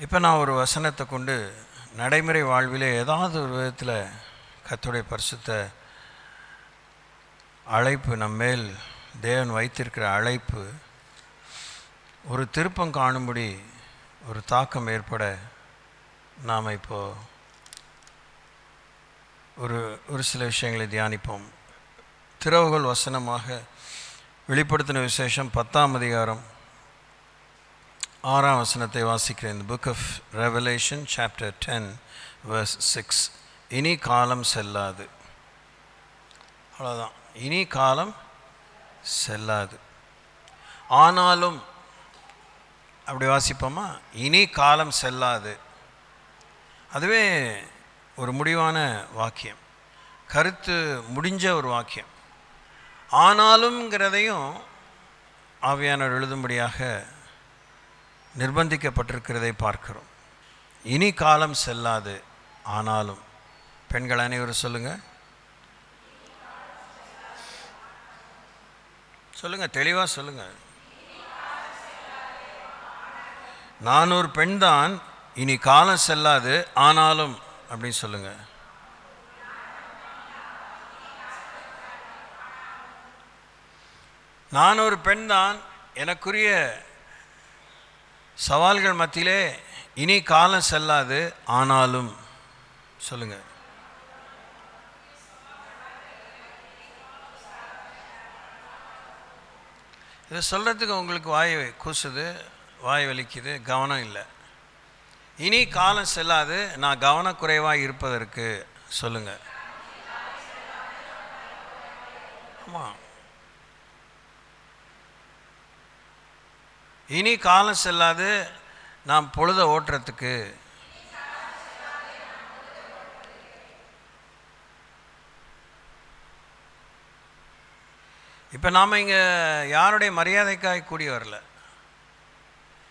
இப்போ நான் ஒரு வசனத்தை கொண்டு நடைமுறை வாழ்விலே ஏதாவது ஒரு விதத்தில் கர்த்தருடைய பரிசுத்த அழைப்பு நம்மேல் தேவன் வைத்திருக்கிற அழைப்பு ஒரு திருப்பம் காணும்படி ஒரு தாக்கம் ஏற்பட நாம் இப்போது ஒரு சில விஷயங்களை தியானிப்போம். திறவுகோல் வசனமாக வெளிப்படுத்தின விசேஷம் 10ஆம் அதிகாரம் 6ஆம் வசனத்தை வாசிக்கிறேன். இந்த book of Revelation chapter 10 verse 6. இனி காலம் செல்லாது. அவ்வளோதான். இனி காலம் செல்லாது, ஆனாலும் அப்படி வாசிப்போமா? இனி காலம் செல்லாது. அதுவே ஒரு முடிவான வாக்கியம், கருத்து முடிஞ்ச ஒரு வாக்கியம். ஆனாலும்ங்கிறதையும் ஆவியானவர் எழுதும்படியாக நிர்பந்திக்கப்பட்டிருக்கிறதை பார்க்கிறோம். இனி காலம் செல்லாது, ஆனாலும். பெண்கள் அனைவரும் சொல்லுங்கள், சொல்லுங்கள், தெளிவாக சொல்லுங்கள். நான் ஒரு பெண் தான், இனி காலம் செல்லாது, ஆனாலும் அப்படின்னு சொல்லுங்கள். நான் ஒரு பெண் தான், எனக்குரிய சவால்கள் மத்தியிலே இனி காலம் செல்லாது, ஆனாலும் சொல்லுங்கள். இதை சொல்கிறதுக்கு உங்களுக்கு வாய் கூசுது, வாய் வலிக்குது, கவனம் இல்லை. இனி காலம் செல்லாது, நான் கவனக்குறைவாக இருப்பதற்கு சொல்லுங்கள். ஆமாம், இனி காலம் செல்லாது, நாம் பொழுத ஓட்டுறதுக்கு. இப்போ நாம் இங்கே யாருடைய மரியாதைக்காக கூடி வரல.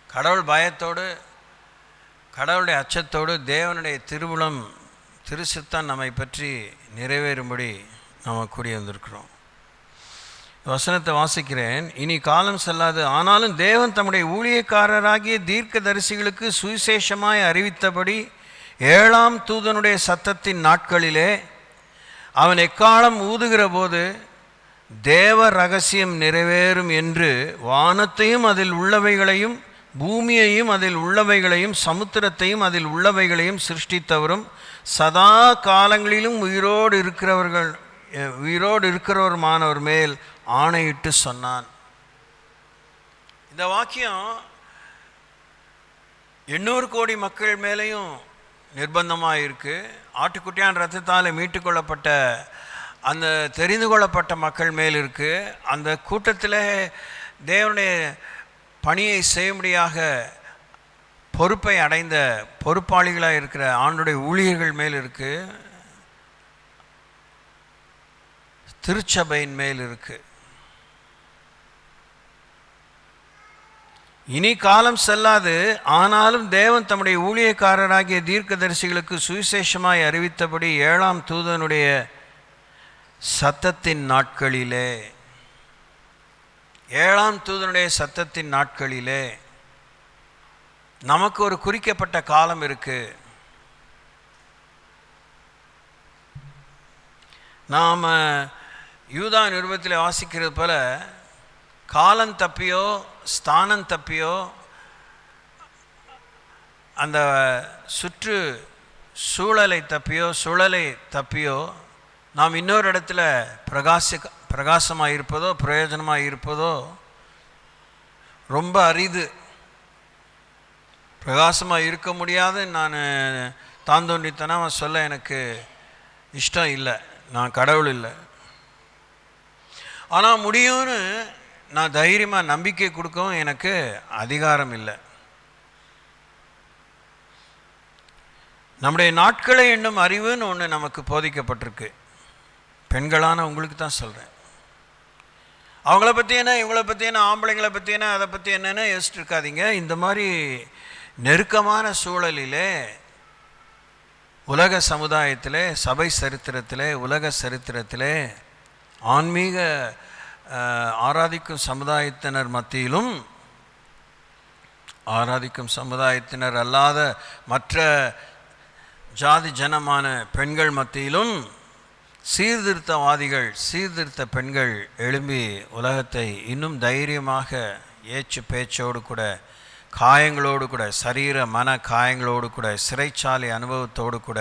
கடவுள் பயத்தோடு, கடவுளுடைய அச்சத்தோடு, தேவனுடைய திருவுளம் திருசித்தம் நம்மை பற்றி நிறைவேறும்படி நாம் கூடி வந்திருக்கிறோம். வசனத்தை வாசிக்கிறேன். இனி காலம் செல்லாது, ஆனாலும் தேவன் தம்முடைய ஊழியக்காரராகிய தீர்க்க தரிசிகளுக்கு சுவிசேஷமாய் அறிவித்தபடி 7ஆம் தூதனுடைய சத்தத்தின் நாட்களிலே அவன் எக்காலம் ஊதுகிற போது தேவ ரகசியம் நிறைவேறும் என்று வானத்தையும் அதில் உள்ளவைகளையும் பூமியையும் அதில் உள்ளவைகளையும் சமுத்திரத்தையும் அதில் உள்ளவைகளையும் சிருஷ்டித்தவரும் சதா காலங்களிலும் உயிரோடு இருக்கிறவருமானவர் மேல் ஆணையிட்டு சொன்னான். இந்த வாக்கியம் 800 கோடி மக்கள் மேலேயும் நிர்பந்தமாக இருக்குது. ஆட்டுக்குட்டியான் ரத்தத்தால் மீட்டுக்கொள்ளப்பட்ட அந்த தெரிந்து கொள்ளப்பட்ட மக்கள் மேல் இருக்குது. அந்த கூட்டத்தில் தேவனுடைய பணியை செய்யும்படியாக பொறுப்பை அடைந்த பொறுப்பாளிகளாக இருக்கிற ஆண்டுடைய ஊழியர்கள் மேல் இருக்குது, திருச்சபையின் மேல் இருக்குது. இனி காலம் செல்லாது, ஆனாலும் தேவன் தம்முடைய ஊழியக்காரராகிய தீர்க்கதரிசிகளுக்கு சுவிசேஷமாய் அறிவித்தபடி 7ஆம் தூதனுடைய சத்தத்தின் நாட்களிலே, 7ஆம் தூதனுடைய சத்தத்தின் நாட்களிலே நமக்கு ஒரு குறிக்கப்பட்ட காலம் இருக்கு. நாம் யூதா நிருபத்தில் வாசிக்கிறது போல காலம் தப்பியோ ஸ்தானம் தப்பியோ அந்த சுற்று சூழலை தப்பியோ நாம் இன்னொரு இடத்துல பிரகாசமாக இருப்பதோ பிரயோஜனமாக இருப்பதோ ரொம்ப அரிது. பிரகாசமாக இருக்க முடியாது நான் தாந்தோண்டித்தனம் சொல்ல எனக்கு இஷ்டம் இல்லை, நான் கடவுள் இல்லை. ஆனால் முடியும்னு நான் தைரியமாக நம்பிக்கை கொடுக்கவும் எனக்கு அதிகாரம் இல்லை. நம்முடைய நாட்களை எண்ணும் அறிவுன்னு ஒன்று நமக்கு போதிக்கப்பட்டிருக்கு. பெண்களான உங்களுக்கு தான் சொல்கிறேன். அவங்கள பற்றி என்ன, இவங்கள பற்றி என்ன, ஆம்பளைங்களை பற்றி என்ன, அதை பற்றி என்னென்னு யோசிச்சுட்டு இருக்காதீங்க. இந்த மாதிரி நெருக்கமான சூழலிலே உலக சமுதாயத்திலே, சபை சரித்திரத்திலே, உலக சரித்திரத்திலே, ஆன்மீக ஆராதிக்கும் சமுதாயத்தினர் மத்தியிலும் ஆராதிக்கும் சமுதாயத்தினர் அல்லாத மற்ற ஜாதி ஜனமான பெண்கள் மத்தியிலும் சீர்திருத்தவாதிகள், சீர்திருத்த பெண்கள் எழும்பி உலகத்தை இன்னும் தைரியமாக ஏச்சு பேச்சோடு கூட, காயங்களோடு கூட, சரீர மன காயங்களோடு கூட, சிறைச்சாலை அனுபவத்தோடு கூட,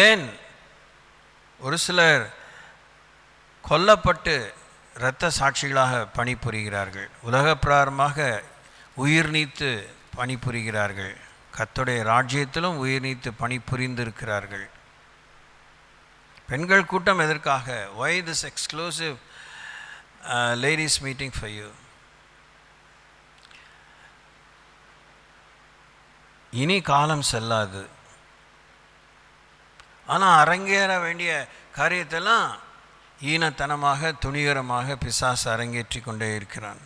ஏன் ஒரு சிலர் கொல்லப்பட்டு இரத்த சாட்சிகளாக பணிபுரிகிறார்கள், உலக பிரகாரமாக உயிர் நீத்து பணிபுரிகிறார்கள், கர்த்தருடைய ராஜ்யத்திலும் உயிர் நீத்து பணிபுரிந்திருக்கிறார்கள். பெண்கள் கூட்டம் எதற்காக? why this exclusive ladies meeting for you? இனி காலம் செல்லாது. ஆனால் அரங்கேற வேண்டிய காரியத்தெல்லாம் ஈனத்தனமாக துணிகரமாக பிசாசு அரங்கேற்றி கொண்டே இருக்கிறான்.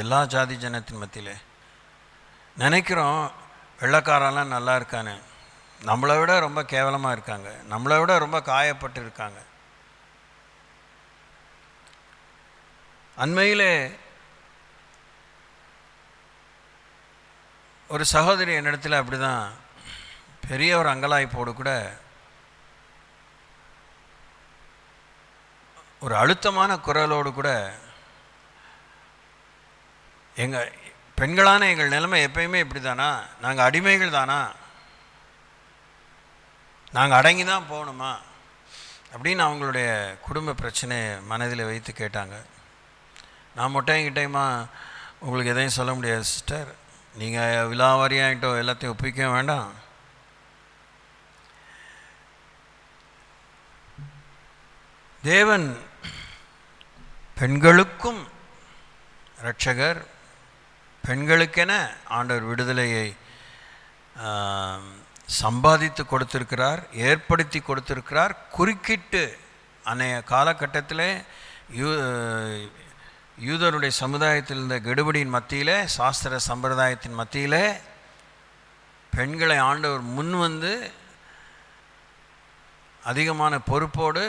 எல்லா ஜாதி ஜனத்தின் மத்தியிலே நினைக்கிறோம் வெள்ளைக்காரெல்லாம் நல்லா இருக்கானு, நம்மளை விட ரொம்ப கேவலமாக இருக்காங்க, நம்மளை விட ரொம்ப காயப்பட்டு இருக்காங்க. அண்மையிலே ஒரு சகோதரி என்னிடத்தில் அப்படி தான் பெரிய ஒரு அங்கலாய்ப்போடு கூட ஒரு அழுத்தமான குரலோடு கூட, எங்கள் பெண்களான எங்கள் நிலைமை எப்பயுமே இப்படி தானா, நாங்கள் அடிமைகள் தானா, நாங்கள் அடங்கி தான் போகணுமா அப்படின்னு அவங்களுடைய குடும்ப பிரச்சனையை மனதில் வைத்து கேட்டாங்க. நான் மொட்டையும் உங்களுக்கு எதையும் சொல்ல முடியாது சிஸ்டர், நீங்கள் விலாவாரியாகிட்டோ எல்லாத்தையும் ஒப்பிக்க வேண்டாம். தேவன் பெண்களுக்கும் இரட்சகர், பெண்களுக்கென ஆண்டவர் விடுதலையை சம்பாதித்து கொடுத்திருக்கிறார், ஏற்படுத்தி கொடுத்திருக்கிறார். குறுக்கிட்டு அன்றைய காலகட்டத்தில் யூதருடைய சமுதாயத்தில் இருந்த கெடுபடியின் மத்தியில், சாஸ்திர சம்பிரதாயத்தின் மத்தியில் பெண்களை ஆண்டவர் முன் வந்து அதிகமான பொறுப்போடு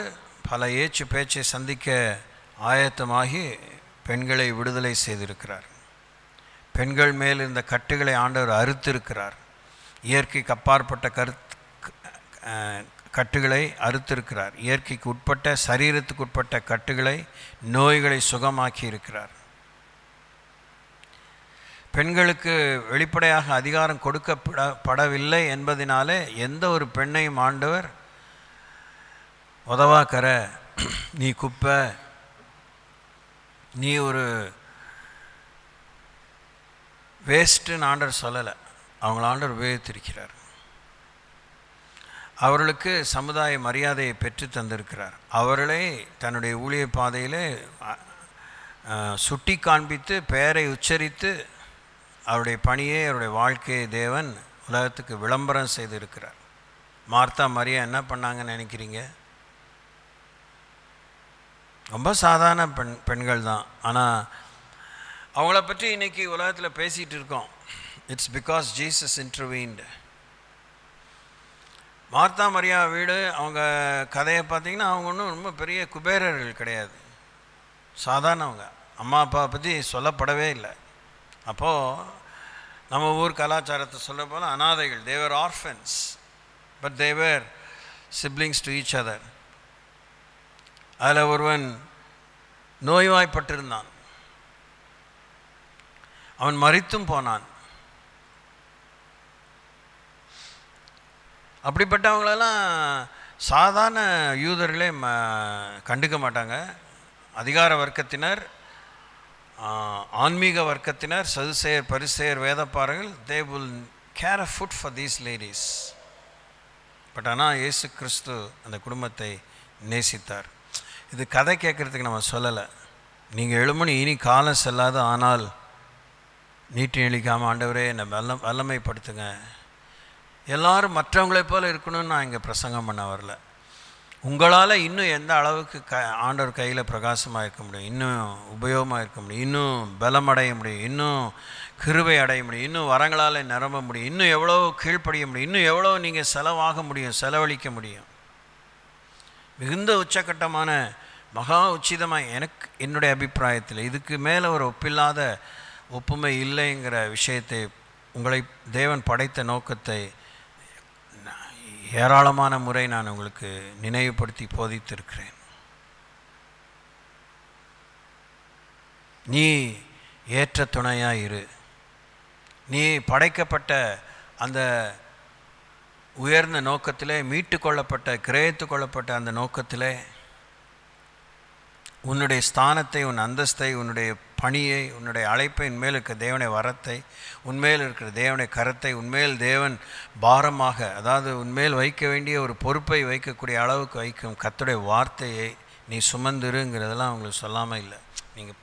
பல ஏச்சு பேச்சை சந்திக்க ஆயத்தமாகி பெண்களை விடுதலை செய்திருக்கிறார். பெண்கள் மேல் இருந்த கட்டுகளை ஆண்டவர் அறுத்திருக்கிறார். இயற்கைக்கு அப்பாற்பட்ட கட்டுகளை அறுத்திருக்கிறார். இயற்கைக்கு உட்பட்ட, சரீரத்துக்கு உட்பட்ட கட்டுகளை, நோய்களை சுகமாக்கி இருக்கிறார். பெண்களுக்கு வெளிப்படையாக அதிகாரம் கொடுக்கப்படவில்லை என்பதனாலே எந்த ஒரு பெண்ணையும் ஆண்டவர் உதவாக்கற, நீ குப்பை, நீ ஒரு வேஸ்ட்டுன்னு ஆண்டவர் சொல்லலை. அவங்கள ஆண்டவர் உபயோகித்திருக்கிறார். அவர்களுக்கு சமுதாய மரியாதையை பெற்று தந்திருக்கிறார். அவர்களை தன்னுடைய ஊழிய பாதையிலே சுட்டி காண்பித்து, பெயரை உச்சரித்து அவருடைய பணியை, அவருடைய வாழ்க்கையை தேவன் உலகத்துக்கு விளம்பரம் செய்திருக்கிறார். மார்த்தா மரியா என்ன பண்ணாங்கன்னு நினைக்கிறீங்க? ரொம்ப சாதாரண பெண்கள் தான். ஆனால் அவங்கள பற்றி இன்றைக்கி உலகத்தில் பேசிகிட்டு இருக்கோம். It's because Jesus intervened. Martha Maria வீடு, அவங்க கதையை பார்த்திங்கன்னா அவங்க ஒன்றும் ரொம்ப பெரிய குபேரர்கள் கிடையாது, சாதாரணவங்க. அம்மா அப்பாவை பற்றி சொல்லப்படவே இல்லை. அப்போது நம்ம ஊர் கலாச்சாரத்தை சொல்ல போல அனாதைகள், they were orphans, but they were siblings to each other. அதில் ஒருவன் நோய்வாய்ப்பட்டிருந்தான், அவன் மரித்தும் போனான். அப்படிப்பட்டவங்களெல்லாம் சாதாரண யூதர்களே கண்டுக்க மாட்டாங்க. அதிகார வர்க்கத்தினர், ஆன்மீக வர்க்கத்தினர், சதுசேயர், பரிசேயர், வேதப்பாரர்கள், they will care a foot for these ladies. But ஆனால் இயேசு கிறிஸ்து அந்த குடும்பத்தை நேசித்தார். இது கதை கேட்குறதுக்கு நம்ம சொல்லலை. நீங்கள் எழுமணி இனி காலம் செல்லாது, ஆனால் நீட்டி இழிக்காமல் ஆண்டவரே என்னை வல்லமைப்படுத்துங்க. எல்லோரும் மற்றவங்களைப் போல் இருக்கணும்னு நான் இங்கே பிரசங்கம் பண்ண வரல. உங்களால் இன்னும் எந்த அளவுக்கு ஆண்டவர் கையில் பிரகாசமாக இருக்க முடியும், இன்னும் உபயோகமாக இருக்க முடியும், இன்னும் பலம் அடைய முடியும், இன்னும் கிருபை அடைய முடியும், இன்னும் வரங்களால் நிரம்ப முடியும், இன்னும் எவ்வளோ கீழ்ப்படிய முடியும், இன்னும் எவ்வளோ நீங்கள் செலவாக முடியும், செலவழிக்க முடியும். மிகுந்த உச்சக்கட்டமான மகா உச்சிதமாக எனக்கு என்னுடைய அபிப்பிராயத்தில் இதுக்கு மேலே ஒரு ஒப்பில்லாத ஒப்புமை இல்லைங்கிற விஷயத்தை, உங்களை தேவன் படைத்த நோக்கத்தை ஏராளமான முறை நான் உங்களுக்கு நினைவுபடுத்தி போதித்திருக்கிறேன். நீ ஏற்ற துணையாக இரு. நீ படைக்கப்பட்ட அந்த உயர்ந்த நோக்கத்திலே, மீட்டு கொள்ளப்பட்ட, கிரகித்து கொள்ளப்பட்ட அந்த நோக்கத்திலே உன்னுடைய ஸ்தானத்தை, உன் அந்தஸ்தை, உன்னுடைய பணியை, உன்னுடைய அழைப்பை, உன்மேல் இருக்கிற தேவனுடைய வரத்தை, உன்மேல் இருக்கிற தேவனுடைய கரத்தை, உன்மேல் தேவன் பாரமாக, அதாவது உன்மேல் வைக்க வேண்டிய ஒரு பொறுப்பை வைக்கக்கூடிய அளவுக்கு வைக்கும் கர்த்தருடைய வார்த்தையை நீ சுமந்துருங்கிறதெல்லாம் அவங்களுக்கு சொல்லாமல் இல்லை. நீங்கள்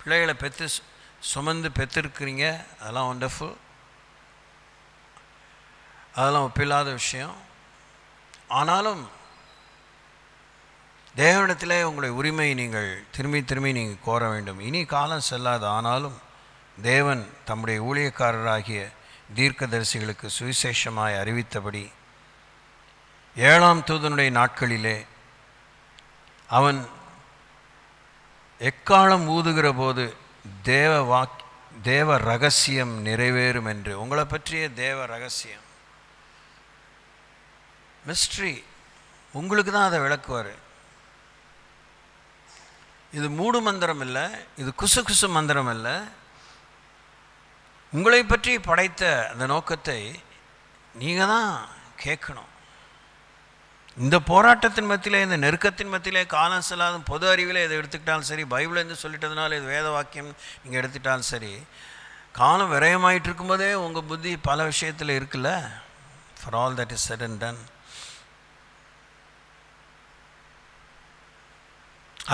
பிள்ளைகளை சுமந்து பெற்றிருக்கிறீங்க, அதெல்லாம் ஒண்டர்ஃபுல், அதெல்லாம் ஒப்பில்லாத விஷயம். ஆனாலும் தேவனிடத்திலே உங்களுடைய உரிமையை நீங்கள் திரும்பி நீங்கள் கோர வேண்டும். இனி காலம் செல்லாது. ஆனாலும் தேவன் தம்முடைய ஊழியக்காரராகிய தீர்க்கதரிசிகளுக்கு சுவிசேஷமாய் அறிவித்தபடி 7ஆம் தூதனுடைய நாட்களிலே அவன் எக்காலம் ஊதுகிற போது தேவ ரகசியம் நிறைவேறும் என்று. உங்களை பற்றிய தேவ ரகசியம், மிஸ்ட்ரி, உங்களுக்கு தான் அதை விளக்குவார். இது மூடு மந்திரம் இல்லை, இது குசு குசு மந்திரம் இல்லை. உங்களை பற்றி படைத்த அந்த நோக்கத்தை நீங்கள் தான் கேட்கணும். இந்த போராட்டத்தின் மத்தியிலே, இந்த நெருக்கத்தின் மத்தியிலே, காலம் செல்லாத பொது அறிவில் எதை எடுத்துக்கிட்டாலும் சரி, பைபிள்லேருந்து சொல்லிட்டதுனால இது வேத வாக்கியம் நீங்கள் எடுத்துக்கிட்டாலும் சரி, காலம் விரயமாயிட்டு இருக்கும்போதே உங்கள் புத்தி பல விஷயத்தில் இருக்குல்ல. For all that is set and ton.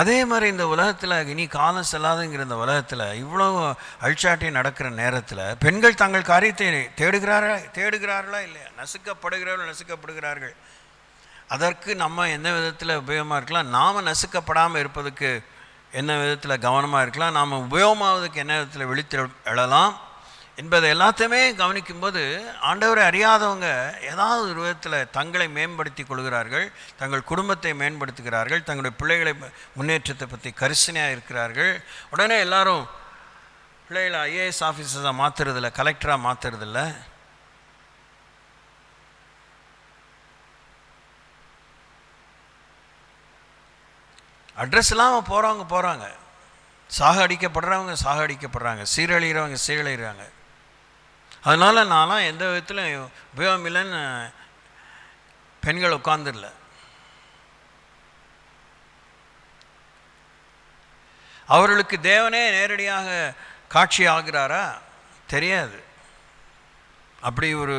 அதே மாதிரி இந்த உலகத்தில் இனி காலம் செல்லாதுங்கிற இந்த உலகத்தில் இவ்வளோ அழிச்சாட்டி நடக்கிற நேரத்தில் பெண்கள் தங்கள் காரியத்தை தேடுகிறார்களா இல்லையா? நசுக்கப்படுகிறார்கள். அதற்கு நம்ம எந்த விதத்தில் உபயோகமாக இருக்கலாம்? நாம் நசுக்கப்படாமல் இருப்பதுக்கு என்ன விதத்தில் கவனமாக இருக்கலாம்? நாம் உபயோகமாவதுக்கு என்ன விதத்தில் விழித்து எழலாம் என்பதை எல்லாத்தையுமே கவனிக்கும்போது, ஆண்டவரை அறியாதவங்க ஏதாவது ஒரு விதத்தில் தங்களை மேம்படுத்தி கொள்கிறார்கள், தங்கள் குடும்பத்தை மேம்படுத்துகிறார்கள், தங்களுடைய பிள்ளைகளை முன்னேற்றத்தை பற்றி கரிசனையாக இருக்கிறார்கள். உடனே எல்லாரும் பிள்ளைகளை ஐஏஎஸ் ஆஃபீஸர்ஸாக மாற்றுறதில்ல, கலெக்டராக மாற்றுறதில்ல. அட்ரஸ் இல்லாமல் போகிறாங்க, சாகடிக்கப்படுறாங்க, சீரழிகிறவங்க. அதனால் நான்லாம் எந்த விதத்தில் உபயோகம் இல்லைன்னு பெண்கள் உட்கார்ந்துடல. அவர்களுக்கு தேவனே நேரடியாக காட்சி ஆகிறாரா? தெரியாது. அப்படி ஒரு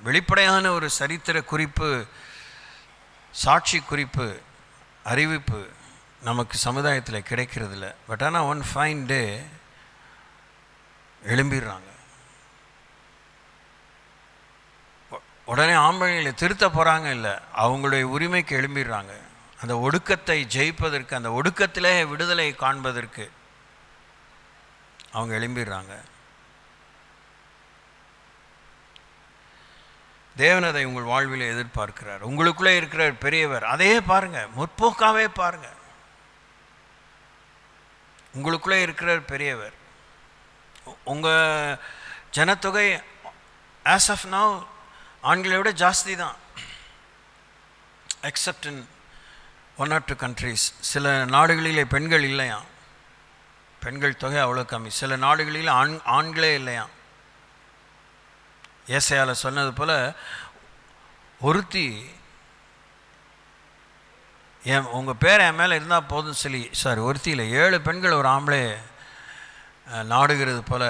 வெளிப்படையான ஒரு சரித்திர குறிப்பு, சாட்சி குறிப்பு, அறிவிப்பு நமக்கு சமுதாயத்தில் கிடைக்கிறதில்ல. பட் ஆனால் ஒன் ஃபைன் டே எழும்பிடுறாங்க. உடனே ஆம்பளைகளை திருத்த போகிறாங்க இல்லை, அவங்களுடைய உரிமைக்கு எழும்பிடுறாங்க. அந்த ஒடுக்கத்தை ஜெயிப்பதற்கு, அந்த ஒடுக்கத்திலே விடுதலை காண்பதற்கு அவங்க எழும்பிடுறாங்க. தேவன் அதை உங்கள் வாழ்வில் எதிர்பார்க்கிறார். உங்களுக்குள்ளே இருக்கிற பெரியவர், அதையே பாருங்கள், முற்போக்காகவே பாருங்கள். உங்களுக்குள்ளே இருக்கிற பெரியவர். உங்கள் ஜனத்தொகை ஆஸ் ஆஃப் நவ் ஆண்களை விட ஜாஸ்தி தான், எக்ஸப்ட் இன் 1 or 2 countries. சில நாடுகளிலே பெண்கள் இல்லையா, பெண்கள் தொகை அவ்வளோ கம்மி. சில நாடுகளில் ஆண்களே இல்லையா. ஏசாயால சொன்னது போல் ஒருத்தி உங்கள் பேர் என் மேலே இருந்தால் போதும் சொல்லி, ஒருத்தியில் 7 பெண்கள் ஒரு ஆம்பளை நாடுகிறது போல்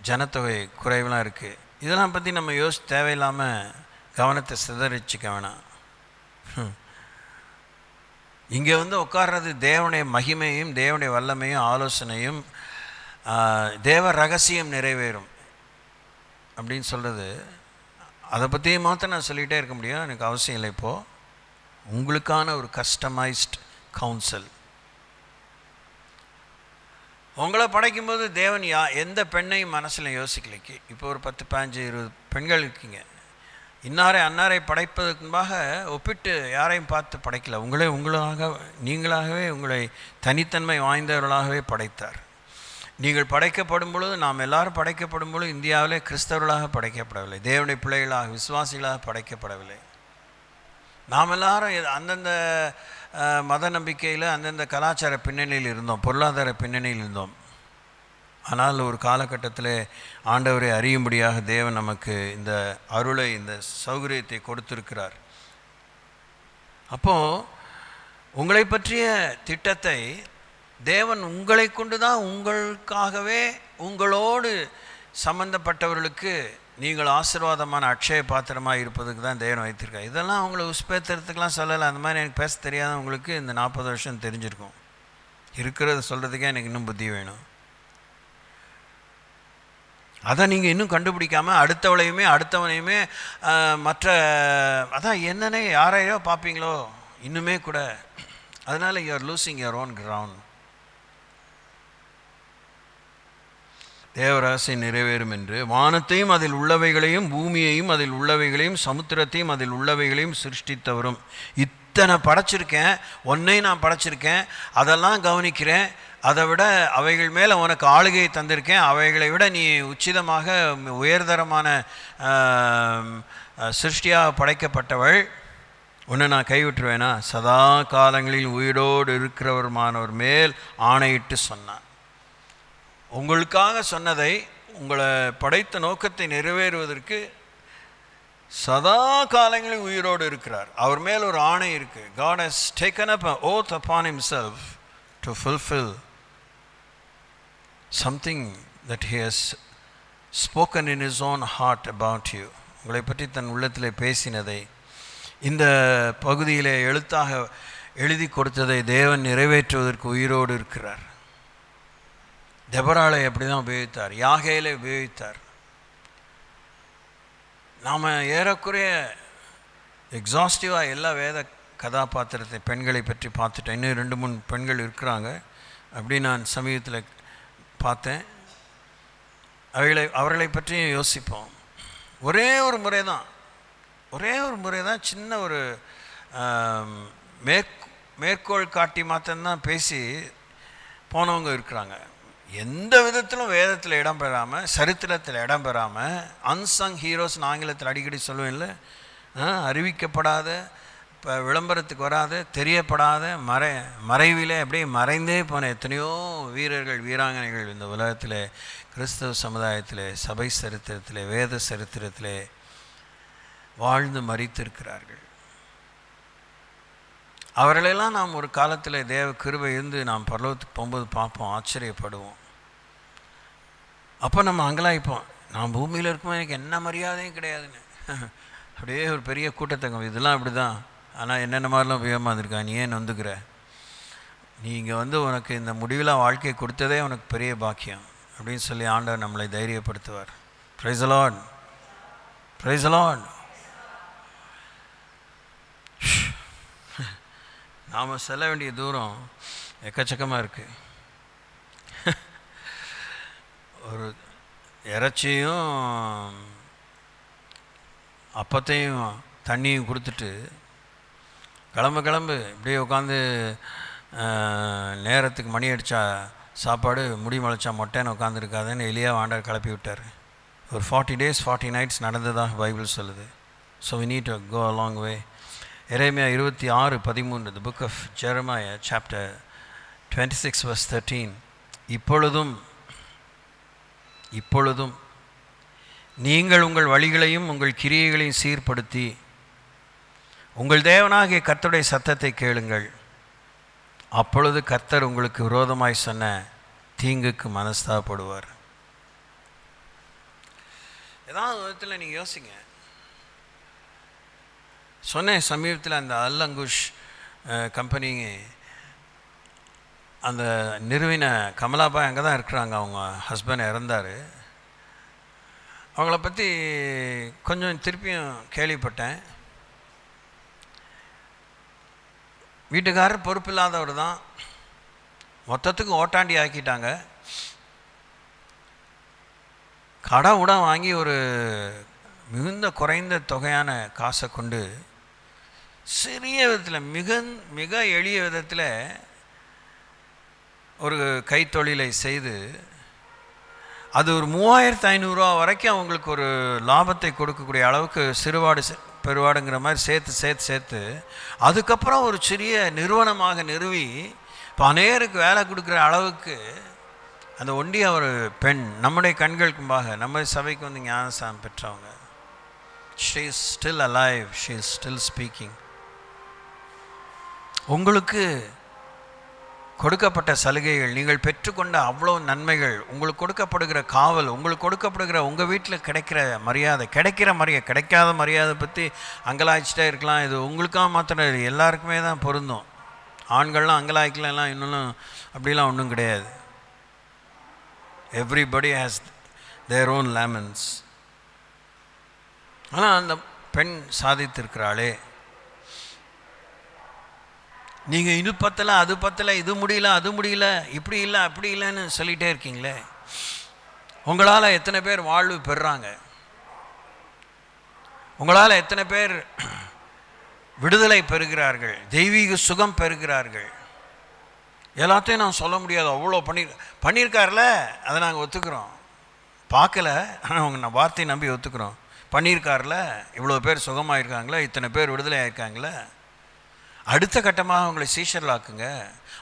ஜனத்தொகை குறைவெலாம் இருக்குது. இதெல்லாம் பற்றி நம்ம தேவையில்லாமல் கவனத்தை சிதறிச்சிக்க வேணாம். இங்கே உட்கார்றது தேவனுடைய மகிமையும், தேவனுடைய வல்லமையும், ஆலோசனையும், தேவ ரகசியம் நிறைவேறும் அப்படின்னு சொல்கிறது. அதை பற்றியே மாத்திரம் நான் சொல்லிகிட்டே இருக்க முடியும், எனக்கு அவசியம் இல்லை. இப்போது உங்களுக்கான ஒரு கஸ்டமைஸ்ட் கவுன்சில். உங்களை படைக்கும்போது தேவன் எந்த பெண்ணையும் மனசில் யோசிக்கலைக்கு. இப்போ ஒரு 10, 15, 20 பெண்கள் இருக்கீங்க. இன்னாரை அன்னாரை படைப்பதற்கு முன்பாக ஒப்பிட்டு யாரையும் பார்த்து படைக்கல. நீங்களாகவே உங்களை தனித்தன்மை வாய்ந்தவர்களாகவே படைத்தார். நீங்கள் படைக்கப்படும் பொழுது, நாம் எல்லாரும் படைக்கப்படும் பொழுது இந்தியாவிலே கிறிஸ்தவர்களாக படைக்கப்படவில்லை, தேவனுடைய பிள்ளைகளாக விசுவாசிகளாக படைக்கப்படவில்லை. நாம் எல்லாரும் அந்தந்த மத நம்பிக்கையில் அந்தந்த கலாச்சார பின்னணியில் இருந்தோம், பொருளாதார பின்னணியில் இருந்தோம். ஆனால் ஒரு காலகட்டத்தில் ஆண்டவரை அறியும்படியாக தேவன் நமக்கு இந்த அருளை, இந்த சௌகரியத்தை கொடுத்திருக்கிறார். அப்போது உங்களை பற்றிய திட்டத்தை தேவன் உங்களை கொண்டு தான், உங்களுக்காகவே உங்களோடு சம்பந்தப்பட்டவர்களுக்கு நீங்கள் ஆசீர்வாதமான அட்சய பாத்திரமாக இருப்பதுக்கு தான் தேவன் வைத்திருக்கார். இதெல்லாம் அவங்கள உஸ்பேத்துறதுக்கெலாம் சொல்லலை. அந்த மாதிரி எனக்கு பேச தெரியாதவங்களுக்கு இந்த 40 வருஷம் தெரிஞ்சிருக்கும். இருக்கிறத சொல்கிறதுக்கே எனக்கு இன்னும் புத்தி வேணும். அதை நீங்கள் இன்னும் கண்டுபிடிக்காமல் அடுத்தவனையுமே மற்ற அதான் என்னன்னே யாரையோ பார்ப்பீங்களோ இன்னுமே கூட. அதனால் you are losing your own ground. தேவராசி நிறைவேறும் என்று வானத்தையும் அதில் உள்ளவைகளையும் பூமியையும் அதில் உள்ளவைகளையும் சமுத்திரத்தையும் அதில் உள்ளவைகளையும் சிருஷ்டித்தவரும். இத்தனை படைச்சிருக்கேன், ஒன்றை நான் படைச்சிருக்கேன், அதெல்லாம் கவனிக்கிறேன், அதை விட அவைகள் மேலே உனக்கு ஆளுகையை தந்திருக்கேன், அவைகளை விட நீ உச்சிதமாக உயர்தரமான சிருஷ்டியாக படைக்கப்பட்டவள், ஒன்று நான் கைவிட்டுருவேனா? சதா காலங்களில் உயிரோடு இருக்கிறவருமானவர் மேல் ஆணையிட்டு சொன்னான். உங்களுக்காக சொன்னதை, உங்களை படைத்த நோக்கத்தை நிறைவேறுவதற்கு சதா காலங்களில் உயிரோடு இருக்கிறார். அவர் மேல் ஒரு ஆணை இருக்கு. God has taken up an oath upon himself to fulfill something that he has spoken in his own heart about you. உங்களை பற்றி தன் உள்ளத்தில் பேசினதை, இந்த பகுதியில் எழுத்தாக எழுதி கொடுத்ததை தேவன் நிறைவேற்றுவதற்கு உயிரோடு இருக்கிறார். தெபராளை அப்படி தான் உபயோகித்தார், யாகேலை உபயோகித்தார். நாம் ஏறக்குறைய எக்ஸாஸ்டிவாக எல்லா வேத கதாபாத்திரத்தை, பெண்களை பற்றி பார்த்துட்டேன். இன்னும் 2-3 பெண்கள் இருக்கிறாங்க அப்படி நான் சமீபத்தில் பார்த்தேன். அவர்களை பற்றியும் யோசிப்போம். ஒரே ஒரு முறை தான் சின்ன ஒரு மேற்கோள் காட்டி மாத்திரம்தான் பேசி போனவங்க இருக்கிறாங்க. எந்த விதத்திலும் வேதத்தில் இடம் பெறாமல், சரித்திரத்தில் இடம் பெறாமல், அன்சங் ஹீரோஸ்னு ஆங்கிலத்தில் அடிக்கடி சொல்லுவேன் இல்லை, அறிவிக்கப்படாத, இப்போ விளம்பரத்துக்கு வராத, தெரியப்படாத, மறைவிலே அப்படியே மறைந்தே போன எத்தனையோ வீரர்கள், வீராங்கனைகள் இந்த உலகத்தில், கிறிஸ்தவ சமுதாயத்தில், சபை சரித்திரத்தில், வேத சரித்திரத்தில் வாழ்ந்து மரித்திருக்கிறார்கள். அவர்களெல்லாம் நாம் ஒரு காலத்தில் தேவ கிருபை இருந்து நாம் பரலோகத்துக்கு போகும்போது பார்ப்போம், ஆச்சரியப்படுவோம். அப்போ நம்ம அங்கலாய்ப்போம், நான் பூமியில் இருக்கும்போது எனக்கு என்ன மரியாதையும் கிடையாதுன்னு. அப்படியே ஒரு பெரிய கூட்டத்தங்க, இதெல்லாம் அப்படி தான். ஆனால் என்னென்ன மாதிரிலாம் உபயோகமாக நீ ஏன் வந்துக்கிற? நீங்கள் உனக்கு இந்த முடிவில் வாழ்க்கை கொடுத்ததே உனக்கு பெரிய பாக்கியம் அப்படின்னு சொல்லி ஆண்டவர் நம்மளை தைரியப்படுத்துவார். Praise the Lord, praise the Lord. நாம் செல்ல வேண்டிய தூரம் எக்கச்சக்கமாக இருக்குது. ஒரு இறைச்சியும் அப்பத்தையும் தண்ணியும் கொடுத்துட்டு கிளம்பு இப்படியே உட்காந்து நேரத்துக்கு மணி அடித்தா சாப்பாடு, முடி முளைச்சா மொட்டைன்னு உட்காந்துருக்காதுன்னு எலியா ஆண்டவர் கிளப்பி விட்டார். ஒரு 40 days 40 nights நடந்ததாக பைபிள் சொல்லுது. So we need to go a long way. Jeremiah 26:13, the book of Jeremiah chapter 26 verse 13. இப்பொழுதும் நீங்கள் உங்கள் வழிகளையும் உங்கள் கிரியைகளையும் சீர்படுத்தி உங்கள் தேவனாகிய கர்த்தருடைய சத்தத்தை கேளுங்கள். அப்பொழுது கர்த்தர் உங்களுக்கு விரோதமாய் சொன்ன தீங்குக்கு மனஸ்தாபப்படுவார். ஏதாவது விதத்தில் நீங்கள் யோசிங்க. சொன்னேன் சமீபத்தில் அந்த அல்லங்குஷ் கம்பெனி அந்த நிறுவின கமலாபாய் அங்கே தான் இருக்கிறாங்க. அவங்க ஹஸ்பண்ட் இறந்தார். அவங்கள பற்றி கொஞ்சம் திருப்பியும் கேள்விப்பட்டேன். வீட்டுக்காரர் பொறுப்பில்லாதவர் தான், மொத்தத்துக்கு ஓட்டாண்டி ஆக்கிட்டாங்க. கடன் உடன் வாங்கி ஒரு மிகுந்த குறைந்த தொகையான காசை கொண்டு சிறிய விதத்தில், மிக எளிய விதத்தில் ஒரு கைத்தொழிலை செய்து அது ஒரு 3500 வரைக்கும் அவங்களுக்கு ஒரு லாபத்தை கொடுக்கக்கூடிய அளவுக்கு சிறுவாடு பெருவாடுங்கிற மாதிரி சேர்த்து அதுக்கப்புறம் ஒரு சிறிய நிறுவனமாக நிறுவி இப்போ அநேருக்கு வேலை கொடுக்குற அளவுக்கு அந்த ஒண்டிய ஒரு பெண் நம்முடைய கண்களுக்கு முன்பாக நம்ம சபைக்கு வந்து ஞானஸ்தானம் பெற்றவங்க. she is still alive, she is still speaking. உங்களுக்கு கொடுக்கப்பட்ட சலுகைகள், நீங்கள் பெற்றுக்கொண்ட அவ்வளோ நன்மைகள், உங்களுக்கு கொடுக்கப்படுகிற காவல், உங்களுக்கு கொடுக்கப்படுகிற உங்கள் வீட்டில் கிடைக்கிற மரியாதை, கிடைக்காத மரியாதை பற்றி அங்கலாய்ச்சிட்டே இருக்கலாம். இது உங்களுக்காக மாத்திரம் இல்லை, எல்லாருக்குமே தான் பொருந்தும். ஆண்கள்லாம் அங்கலாய்க்கலாம் இன்னும் அப்படிலாம் ஒன்றும் கிடையாது. Everybody has their own layman's. ஆனால் அந்த பெண் சாதித்திருக்கிறாளே, நீங்கள் இது பத்தலை அது பத்தலை, இது முடியல அது முடியல, இப்படி இல்லை அப்படி இல்லைன்னு சொல்லிகிட்டே இருக்கீங்களே, உங்களால் எத்தனை பேர் வாழ்வு பெறுறாங்க? உங்களால் எத்தனை பேர் விடுதலை பெறுகிறார்கள், தெய்வீக சுகம் பெறுகிறார்கள்? எல்லாத்தையும் நான் சொல்ல முடியாது, அவ்வளோ பண்ணியிருக்காருல, அதை நாங்கள் ஒத்துக்கிறோம். பார்க்கல, ஆனால் அவங்க வார்த்தையை நம்பி ஒத்துக்கிறோம். பண்ணியிருக்காருல, இவ்வளோ பேர் சுகமாயிருக்காங்களே, இத்தனை பேர் விடுதலை ஆயிருக்காங்களே. அடுத்த கட்டமாக அவங்களை சீஷர்களாக்குங்க,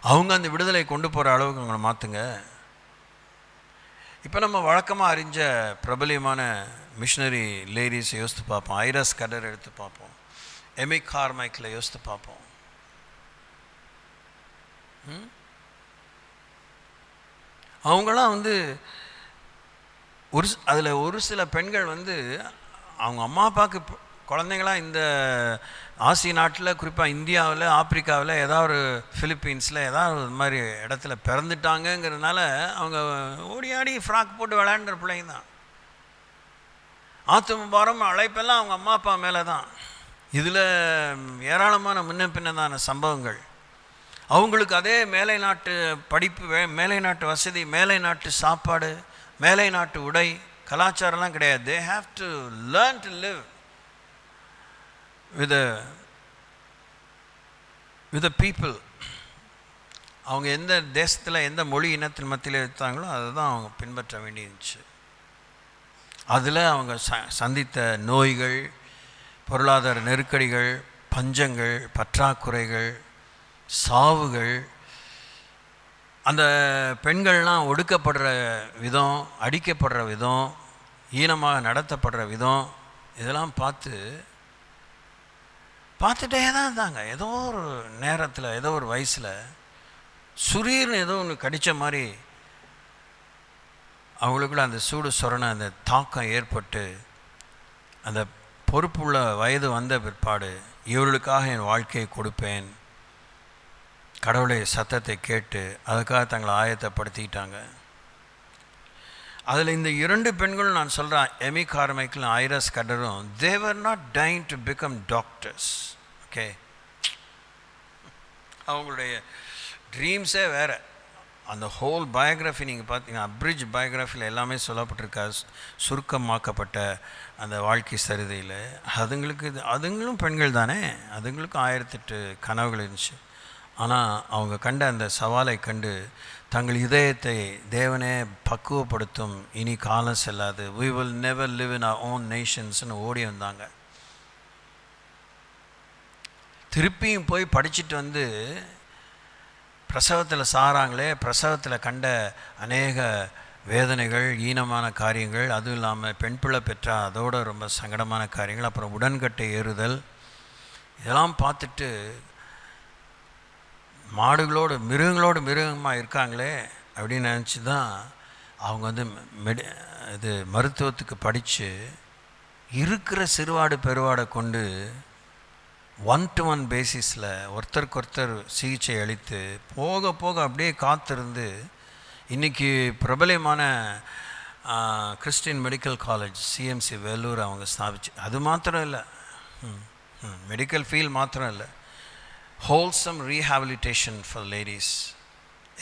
அவங்க அந்த விடுதலை கொண்டு போகிற அளவுக்கு அவங்களை மாற்றுங்க. இப்போ நம்ம வழக்கமாக அறிஞ்ச பிரபலியமான மிஷினரி லேடிஸை யோசித்து பார்ப்போம். ஐரஸ் கடர் எடுத்து பார்ப்போம், எமி கார்மைக்கில் யோசித்து பார்ப்போம். அவங்களாம் வந்து அதில் ஒரு சில பெண்கள் வந்து அவங்க அம்மா அப்பாவுக்கு குழந்தைங்களாம் இந்த ஆசிய நாட்டில், குறிப்பாக இந்தியாவில், ஆப்பிரிக்காவில், ஏதாவது ஒரு ஃபிலிப்பீன்ஸில் ஏதாவது ஒரு மாதிரி இடத்துல பிறந்துட்டாங்கங்கிறதுனால அவங்க ஓடி ஆடி ஃப்ராக் போட்டு விளையாண்டுற பிள்ளைங்க தான். ஆத்தும பாரம் அழைப்பெல்லாம் அவங்க அம்மா அப்பா மேலே தான். இதில் ஏராளமான முன்ன பின்னதான சம்பவங்கள். அவங்களுக்கு அதே மேலை நாட்டு படிப்பு, மேலை நாட்டு வசதி, மேலை நாட்டு சாப்பாடு, மேலை நாட்டு உடை, கலாச்சாரம்லாம் கிடையாது. They have to learn to live with the people. அவங்க எந்த தேசத்தில் எந்த மொழி இனத்தின் மத்தியில் எடுத்தாங்களோ அதை தான் அவங்க பின்பற்ற வேண்டியிருந்துச்சு. அதில் அவங்க சந்தித்த நோய்கள், பொருளாதார நெருக்கடிகள், பஞ்சங்கள், பற்றாக்குறைகள், சாவுகள், அந்த பெண்கள்லாம் ஒடுக்கப்படுற விதம், அடிக்கப்படுற விதம், ஈனமாக நடத்தப்படுற விதம், இதெல்லாம் பார்த்துட்டே தான் இருந்தாங்க. ஏதோ ஒரு நேரத்தில், ஏதோ ஒரு வயசில் சுரீர்னு ஏதோ ஒன்று கடித்த மாதிரி அவங்களுக்குள்ள அந்த சூடு சொரண அந்த தாக்கம் ஏற்பட்டு, அந்த பொறுப்புள்ள வயது வந்த பிற்பாடு இவர்களுக்காக என் வாழ்க்கையை கொடுப்பேன், கடவுளை சத்தத்தை கேட்டு அதுக்காக தங்களை ஆயத்தப்படுத்திக்கிட்டாங்க. அதில் இந்த இரண்டு பெண்களும் நான் சொல்கிறேன், எமி கார்மைக்கிலும் ஐரஸ் கடரும், they were not dying to become doctors. Okay, அவங்களுடைய ட்ரீம்ஸே வேறு. அந்த ஹோல் பயோகிராஃபி நீங்கள் பார்த்தீங்கன்னா, அப்ரிட்ஜ் பயோகிராஃபியில் எல்லாமே சொல்லப்பட்டிருக்கா, சுருக்கமாக்கப்பட்ட அந்த வாழ்க்கை சரிதையில். அதுங்களும் பெண்கள் தானே, அதுங்களுக்கும் 1008 கனவுகள் இருந்துச்சு. ஆனால் அவங்க கண்ட அந்த சவாலை கண்டு தங்கள் இதயத்தை தேவனே பக்குவப்படுத்தும், இனி காலம் செல்லாது, we will never live in our own nationsன்னு ஓடி வந்தாங்க. திருப்பியும் போய் படிச்சுட்டு வந்து பிரசவத்தில் சாராங்களே, பிரசவத்தில் கண்ட அநேக வேதனைகள், ஈனமான காரியங்கள், அதுவும் இல்லாமல் பெண் பிள்ளை பெற்றா அதோட ரொம்ப சங்கடமான காரியங்கள், அப்புறம் உடன்கட்டை ஏறுதல், இதெல்லாம் பார்த்துட்டு மிருகங்களோடு மிருகமாக இருக்காங்களே அப்படின்னு நினச்சி தான் அவங்க வந்து இது மருத்துவத்துக்கு படித்து இருக்கிற சிறுவாடு பெருவாடை கொண்டு 1-to-1 பேசிஸில் ஒருத்தருக்கு ஒருத்தர் சிகிச்சை அளித்து போக போக அப்படியே காத்திருந்து இன்றைக்கி பிரபலமான Christian medical college CMC Vellore அவங்க ஸ்தாபிச்சு. அது மாத்திரம் இல்லை, மெடிக்கல் ஃபீல்ட் மாத்திரம் இல்லை, wholesome rehabilitation for ladies.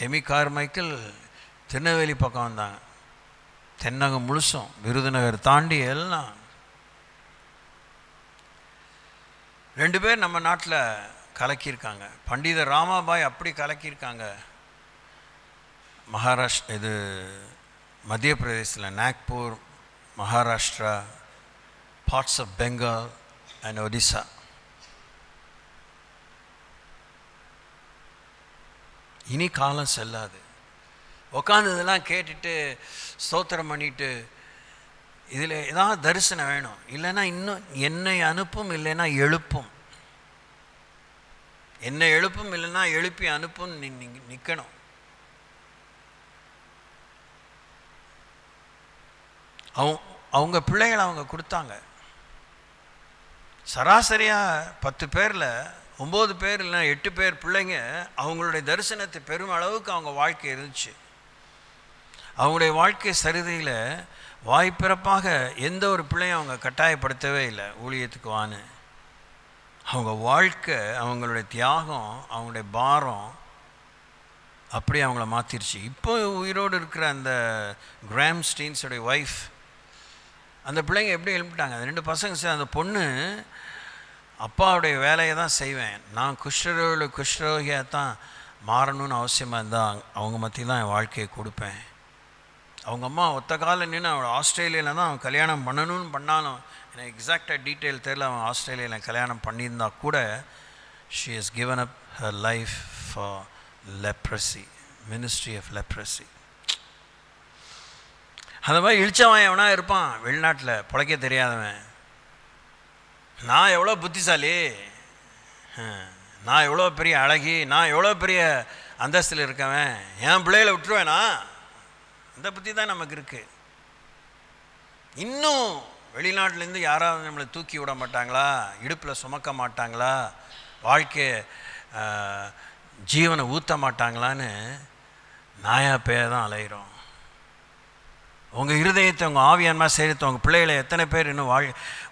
Amy Carmichael Tirunelveli பக்கம் வந்தாங்க, தென்னகம் முழுசும், விருதுநகர் தாண்டி எல்லாம். 2 பேர் நம்ம நாட்டில் கலக்கியிருக்காங்க. பண்டித ராமாபாய் அப்படி கலக்கியிருக்காங்க. மத்திய பிரதேசத்தில் Nagpur, Maharashtra, parts of Bengal and Odisha. இனி காலம் செல்லாது. உட்காந்து இதெல்லாம் கேட்டுட்டு ஸ்தோத்திரம் பண்ணிட்டு இதில் ஏதாவது தரிசனம் வேணும். இல்லைன்னா இன்னும் என்னை அனுப்பும், இல்லைன்னா எழுப்பும். என்னை எழுப்பும், இல்லைன்னா எழுப்பி அனுப்பும் நிற்கணும். அவங்க பிள்ளைகளை அவங்க கொடுத்தாங்க. சராசரியாக 10 பேரில் 9 பேர் இல்லைன்னா 8 பேர் பிள்ளைங்க அவங்களுடைய தரிசனத்தை பெரும் அளவுக்கு அவங்க வாழ்க்கை இருந்துச்சு. அவங்களுடைய வாழ்க்கை சரிதையில் வாய்ப்பிறப்பாக எந்த ஒரு பிள்ளையும் அவங்க கட்டாயப்படுத்தவே இல்லை ஊழியத்துக்கு வான்னு. அவங்க வாழ்க்கை, அவங்களுடைய தியாகம், அவங்களுடைய பாரம் அப்படி அவங்கள மாற்றிருச்சு. இப்போ உயிரோடு இருக்கிற அந்த கிராம் ஸ்டீன்ஸோடைய ஒய்ஃப், அந்த பிள்ளைங்க எப்படி எழுப்பிட்டாங்க. அந்த 2 பசங்க சார், அந்த பொண்ணு அப்பாவுடைய வேலையை தான் செய்வேன், நான் குஷ்டரோகியாக தான் மாறணும்னு அவசியமாக இருந்தால் அவங்க மத்தியில் தான் என் வாழ்க்கையை கொடுப்பேன். அவங்க அம்மா ஒத்த காலில் நின்று அவள் ஆஸ்திரேலியாவில் தான் அவன் கல்யாணம் பண்ணணும்னு பண்ணாலும், எனக்கு எக்ஸாக்டாக டீட்டெயில் தெரியல, அவன் ஆஸ்திரேலியாவில் கல்யாணம் பண்ணியிருந்தா கூட she has given up her life for leprosy, ministry of leprosy. அந்த மாதிரி இழிச்சவன் எவனா இருப்பான் வெளிநாட்டில், பிழைக்க தெரியாதவன். நான் எவ்வளோ புத்திசாலி, நான் எவ்வளோ பெரிய அழகி, நான் எவ்வளோ பெரிய அந்தஸ்தில் இருக்கவன், என் பிள்ளைகளை விட்டுருவேனா, இந்த புத்தி தான் நமக்கு இருக்குது. இன்னும் வெளிநாட்டிலேருந்து யாராவது நம்மளை தூக்கி விட மாட்டாங்களா, இடுப்பில் சுமக்க மாட்டாங்களா, வாழ்க்கை ஜீவனை ஊற்ற மாட்டாங்களான்னு நாயா பேய தான் அலைகிறோம். உங்கள் இருதயத்தை, உங்கள் ஆவியான்மா சேர்த்து உங்கள் பிள்ளைகளை எத்தனை பேர் இன்னும்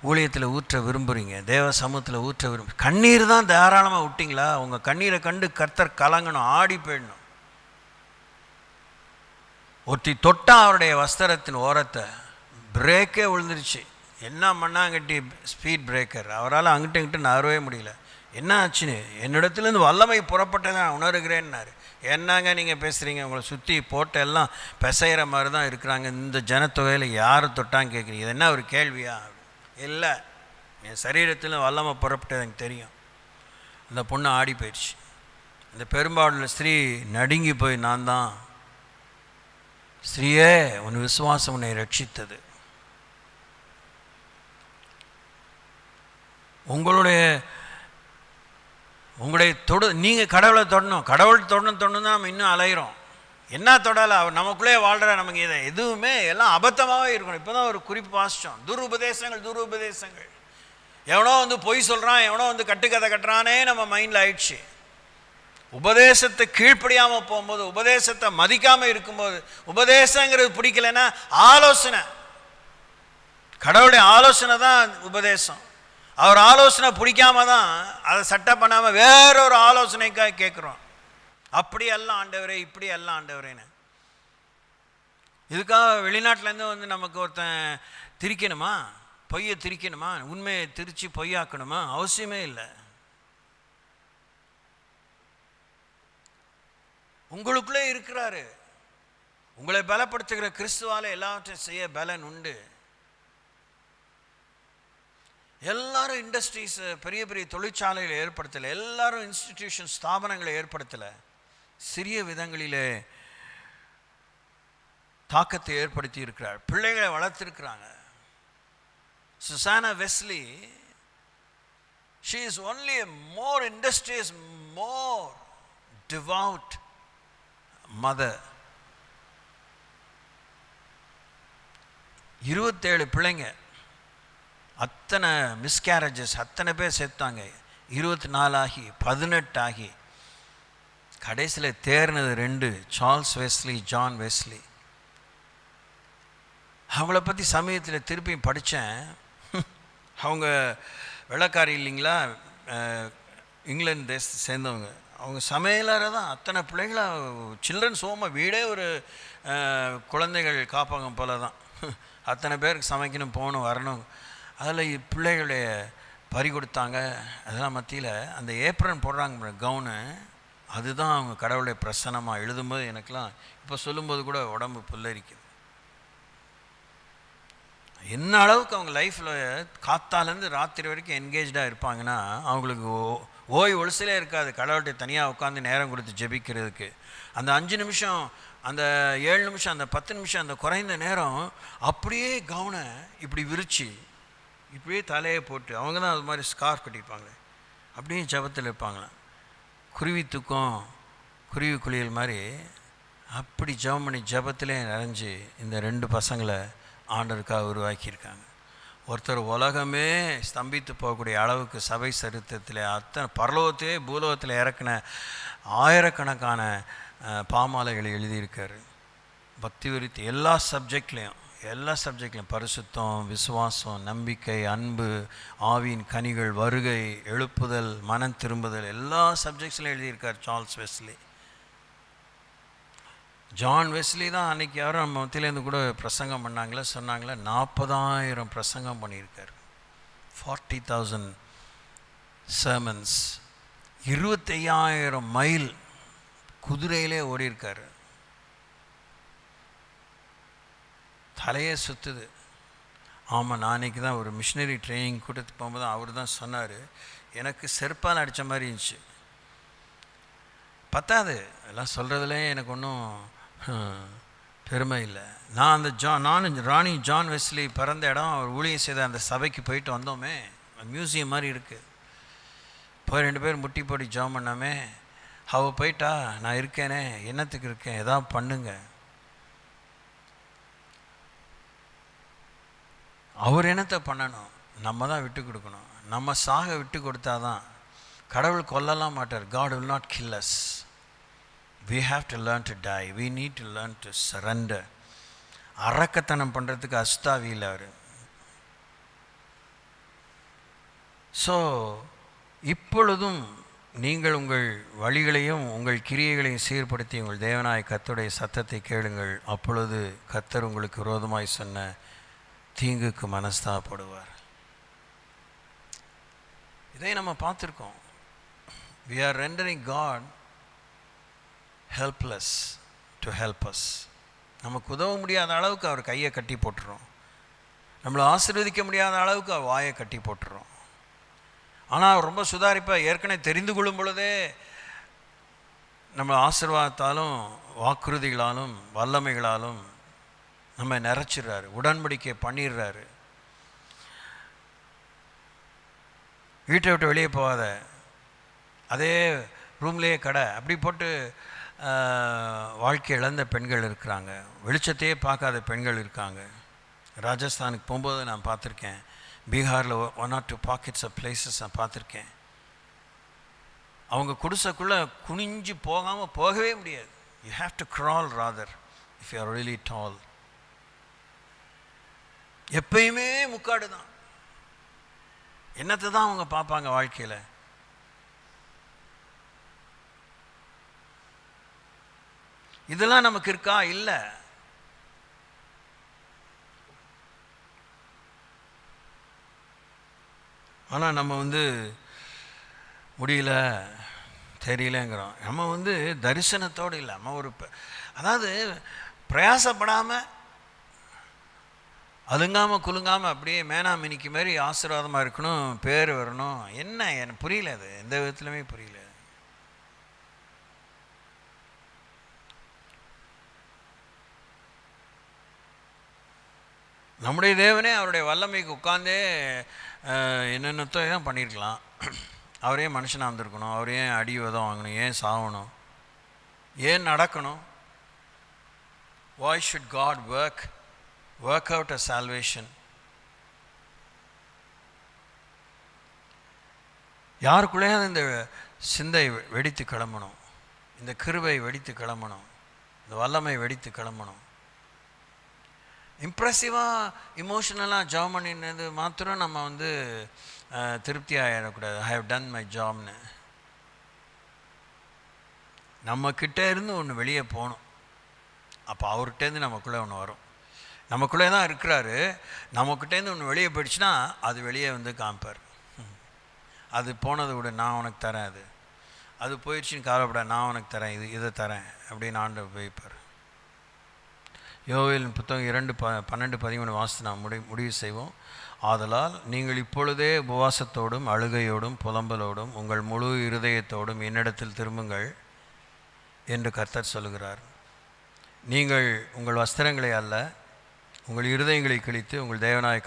ஊழியத்தில் ஊற்ற விரும்புகிறீங்க, தேவ சமூகத்தில் ஊற்ற கண்ணீர் தான் தாராளமாக விட்டிங்களா? உங்கள் கண்ணீரை கண்டு கர்த்தர் கலங்கணும், ஆடி போயிடணும். ஒருத்தி தொட்டா அவருடைய வஸ்திரத்தின் ஓரத்தை, பிரேக்கே விழுந்துருச்சு. என்ன மண்ணாங்கட்டி ஸ்பீட் பிரேக்கர், அவரால் அங்கிட்ட இங்கிட்ட நகரவே முடியல. என்ன ஆச்சுன்னு, என்னிடத்துலேருந்து வல்லமை புறப்பட்டதை நான் உணர்கிறேன்னாரு. என்னங்க நீங்கள் பேசுகிறீங்க, உங்களை சுற்றி போட்ட எல்லாம் பிசைகிற மாதிரி தான் இருக்கிறாங்க, இந்த ஜனத்தொகையில் யார் தொட்டான்னு கேட்குறீங்க, இது என்ன ஒரு கேள்வியா? இல்லை, என் சரீரத்தில் வல்லமை புறப்பட்டது எனக்கு தெரியும். அந்த பொண்ணு ஆடி போயிடுச்சு. அந்த பெரும்பாலுள்ள ஸ்திரீ நடுங்கி போய், நான் தான் ஸ்திரீயே, உன் விசுவாசம் உன்னை ரட்சித்தது. உங்களுடைய நீங்கள் கடவுளை தொடணும், கடவுள் தொடணும் தான் நம்ம இன்னும் அலைகிறோம். என்ன தொடலை, அவர் நமக்குள்ளே வாழ்கிற, நமக்கு இதை எதுவுமே எல்லாம் அபத்தமாகவே இருக்கணும். இப்போ தான் ஒரு குறிப்பு வாசித்தோம், துருபதேசங்கள். எவனோ வந்து பொய் சொல்கிறான், எவனோ வந்து கட்டுக்கதை கட்டுறானே நம்ம மைண்டில் ஆயிடுச்சு. உபதேசத்தை கீழ்ப்படியாமல் போகும்போது, உபதேசத்தை மதிக்காமல் இருக்கும்போது, உபதேசங்கிறது பிடிக்கலைன்னா ஆலோசனை, கடவுளுடைய ஆலோசனை தான் உபதேசம். அவர் ஆலோசனை பிடிக்காம தான் அதை சட்டை பண்ணாமல் வேறொரு ஆலோசனைக்காக கேட்குறோம். அப்படி எல்லாம் ஆண்டவரே, இப்படி எல்லாம் ஆண்டவரேன்னு. இதுக்காக வெளிநாட்டிலேருந்து வந்து நமக்கு ஒருத்தன் திரிக்கணுமா, பொய்யை திரிக்கணுமா, உண்மையை திரிச்சு பொய்யாக்கணுமா? அவசியமே இல்லை. உங்களுக்குள்ளே இருக்கிறாரு. உங்களை பலப்படுத்துகிற கிறிஸ்துவால எல்லாவற்றையும் செய்ய பலன் உண்டு. எல்லாரும் இண்டஸ்ட்ரீஸ், பெரிய பெரிய தொழிற்சாலைகளை ஏற்படுத்தலை, எல்லாரும் இன்ஸ்டிடியூஷன், ஸ்தாபனங்களை ஏற்படுத்தலை, சிறிய விதங்களிலே தாக்கத்தை ஏற்படுத்தி இருக்கிறார். பிள்ளைகளை வளர்த்திருக்கிறாங்க. Susanna Wesley, she is only a more industrious, more devout mother. 27 பிள்ளைங்க, அத்தனை மிஸ்கேரேஜஸ், அத்தனை பேர் சேர்த்தாங்க. 24 ஆகி 18 ஆகி கடைசியில் தேர்னது 2, சார்ல்ஸ் வெஸ்லி, ஜான் வெஸ்லி. அவங்கள பற்றி சமயத்தில் திருப்பி படித்தேன். அவங்க வெள்ளைக்காரி இல்லைங்களா, இங்கிலாந்து தேசத்தை சேர்ந்தவங்க. அவங்க சமையலார தான் அத்தனை பிள்ளைங்களா, சில்ட்ரன்ஸ் ஹோமாக வீடே ஒரு குழந்தைகள் காப்பகம் போல தான். அத்தனை பேருக்கு சமைக்கணும், போகணும், வரணும். அதில் பிள்ளைகளுடைய பறி கொடுத்தாங்க. அதெல்லாம் மத்தியில் அந்த ஏப்ரன் போடுறாங்க கவுனு, அதுதான் அவங்க கடவுளுடைய பிரசன்னமாக. எழுதும்போது எனக்கெலாம் இப்போ சொல்லும்போது கூட உடம்பு புல்லரிக்குது. என்ன அளவுக்கு அவங்க லைஃப்பில் காத்தாலேருந்து ராத்திரி வரைக்கும் என்கேஜாக இருப்பாங்கன்னா அவங்களுக்கு ஓய் ஒழுசிலே இருக்காது. கடவுள்கிட்ட தனியாக உட்காந்து நேரம் கொடுத்து ஜெபிக்கிறதுக்கு அந்த 5 நிமிஷம், அந்த 7 நிமிஷம், அந்த 10 நிமிஷம், அந்த குறைந்த நேரம் அப்படியே கவனம் இப்படி விரிச்சு இப்படியே தலையை போட்டு, அவங்க தான் அது மாதிரி ஸ்கார்ஃப் கட்டிப்பாங்க, அப்படியே ஜபத்தில் இருப்பாங்களாம். குருவி தூக்கம் குருவி குளியல் மாதிரி அப்படி ஜபம் பண்ணி ஜபத்திலே நிறைஞ்சு இந்த 2 பசங்களை ஆண்டவருக்காக உருவாக்கியிருக்காங்க. ஒருத்தர் உலகமே ஸ்தம்பித்து போகக்கூடிய அளவுக்கு சபை சரித்திரத்தில் அத்தனை பரலோகத்தையே பூலோகத்தில் இறக்கின ஆயிரக்கணக்கான பாமாலைகளை எழுதியிருக்காரு. பக்தி குறித்து எல்லா சப்ஜெக்ட்லேயும் பரிசுத்தம், விசுவாசம், நம்பிக்கை, அன்பு, ஆவியின் கனிகள், வருகை, எழுப்புதல், மனம் திரும்புதல், எல்லா சப்ஜெக்ட்ஸ்லையும் எழுதியிருக்கார் சார்ல்ஸ் வெஸ்லி. ஜான் வெஸ்லி தான் அன்றைக்கி யாரும் நம்ம மத்தியிலேருந்து கூட பிரசங்கம் பண்ணாங்களே, சொன்னாங்களே 40,000 பிரசங்கம் பண்ணியிருக்கார். 40,000 சர்மன்ஸ், 25,000 மைல் குதிரையிலே ஓடியிருக்காரு. தலையே சுற்றுது. ஆமாம், நான் அன்றைக்கி தான் ஒரு மிஷினரி ட்ரைனிங் கூட்டத்துக்கு போகும்போது அவர் தான் சொன்னார், எனக்கு செருப்பால் அடித்த மாதிரி இருந்துச்சு. பத்தாது எல்லாம் சொல்கிறதுலே எனக்கு ஒன்றும் பெருமை இல்லை. நான் அந்த நானும் ராணி ஜான் வெஸ்லி பிறந்த இடம், அவர் ஊழியம் செய்த அந்த சபைக்கு போயிட்டு வந்தோமே, மியூசியம் மாதிரி இருக்குது. போய் 2 பேர் முட்டி போடி ஜாம் பண்ணாமே, அவள் போயிட்டா நான் இருக்கேனே, என்னத்துக்கு இருக்கேன், எதாவது பண்ணுங்க. அவர் என்னத்தை பண்ணணும், நம்ம தான் விட்டு கொடுக்கணும். நம்ம சாக விட்டு கொடுத்தா தான். கடவுள் கொல்லலாம் மாட்டார். God will not kill us. We have to learn to die. We need to learn to surrender. அரக்கத்தனம் பண்ணுறதுக்கு அஸ்தாவி இல்லை அவர். ஸோ இப்பொழுதும் நீங்கள் உங்கள் வழிகளையும் உங்கள் கிரியைகளையும் சீர்படுத்தி உங்கள் தேவனாய் கர்த்தருடைய சத்தத்தை கேளுங்கள். அப்பொழுது கர்த்தர் உங்களுக்கு விரோதமாய் சொன்ன தீங்குக்கு மனஸ்தாபப்படுவார். இதை நம்ம பார்த்துருக்கோம். We are rendering God helpless to help us. நமக்கு உதவ முடியாத அளவுக்கு அவர் கையை கட்டி போட்டுறோம். நம்மளை ஆசீர்வதிக்க முடியாத அளவுக்கு அவர் வாயை கட்டி போட்டுறோம். ஆனால் ரொம்ப சுதாரிப்பாக ஏற்கனவே தெரிந்து கொள்ளும் பொழுதே நம்ம ஆசீர்வாதத்தாலும் வாக்குறுதிகளாலும் வல்லமைகளாலும் நம்ம நிறைச்சிடுறாரு, உடன்படிக்கை பண்ணிடுறாரு. வீட்டை விட்டு வெளியே போகாத, அதே ரூம்லேயே கடை, அப்படி போட்டு வாழ்க்கை இழந்த பெண்கள் இருக்கிறாங்க. வெளிச்சத்தையே பார்க்காத பெண்கள் இருக்காங்க. ராஜஸ்தானுக்கு போகும்போது நான் பார்த்துருக்கேன். பீகாரில் 1 or 2 பாக்கெட்ஸ் ஆஃப் பிளேசஸ் நான் பார்த்துருக்கேன். அவங்க குடிசைக்குள்ளே குனிஞ்சு போகவே முடியாது. You have to crawl rather if you are really tall. எப்பயுமே முக்காடு தான். என்னத்தை தான் அவங்க பார்ப்பாங்க வாழ்க்கையில்? இதெல்லாம் நமக்கு இருக்கா? இல்லை. ஆனால் நம்ம முடியல, தெரியலங்கிறோம். நம்ம தரிசனத்தோடு இல்லை. நம்ம அதாவது பிரயாசப்படாமல் அலுங்காமல் குலுங்காமல் அப்படியே மேனாமினிக்கு மாதிரி ஆசீர்வாதமாக இருக்கணும், பேர் வரணும். என்ன எனக்கு புரியல, அது எந்த விதத்துலையுமே புரியல. நம்முடைய தேவனே அவருடைய வல்லமைக்கு உட்கார்ந்தே என்னென்னத்தோ தான் பண்ணியிருக்கலாம். அவரே மனுஷனாக வந்திருக்கணும். அவர் ஏன் அடி உதம் வாங்கணும்? ஏன் சாகணும்? ஏன் நடக்கணும்? Why should God work out a salvation? யாருக்குள்ளேயாவது இந்த சிந்தை வெடித்து கிளம்பணும், இந்த கிருபை வெடித்து கிளம்பணும், இந்த வல்லமை வெடித்து கிளம்பணும். இம்ப்ரெசிவாக இமோஷனலாக ஜாப் பண்ணினது மாத்திரம் நம்ம திருப்தி ஆகிடக்கூடாது. ஐ ஹவ் டன் மை ஜாப்னு. நம்மக்கிட்டே இருந்து ஒன்று வெளியே போகணும். அப்போ அவர்கிட்டேருந்து நமக்குள்ளே ஒன்று வரும். நமக்குள்ளே தான் இருக்கிறாரு. நம்மக்கிட்டேருந்து ஒன்று வெளியே போயிடுச்சுன்னா அது வெளியே காமிப்பார். அது போனதை விட நான் உனக்கு தரேன், அது போயிடுச்சின்னு கவலைப்பட, நான் உனக்கு தரேன், இதை தரேன் அப்படின்னு ஆண்டவர் வைப்பார். யோவேலின் புத்தகம் 2:12-13 வாசித்து நாம் முடிவு செய்வோம். ஆதலால் நீங்கள் இப்பொழுதே உபவாசத்தோடும் அழுகையோடும் புலம்பலோடும் உங்கள் முழு இருதயத்தோடும் என்னிடத்தில் திரும்புங்கள் என்று கர்த்தர் சொல்கிறார். நீங்கள் உங்கள் வஸ்திரங்களை அல்ல, உங்கள் இருதயங்களை கிழித்து உங்கள் தேவனாய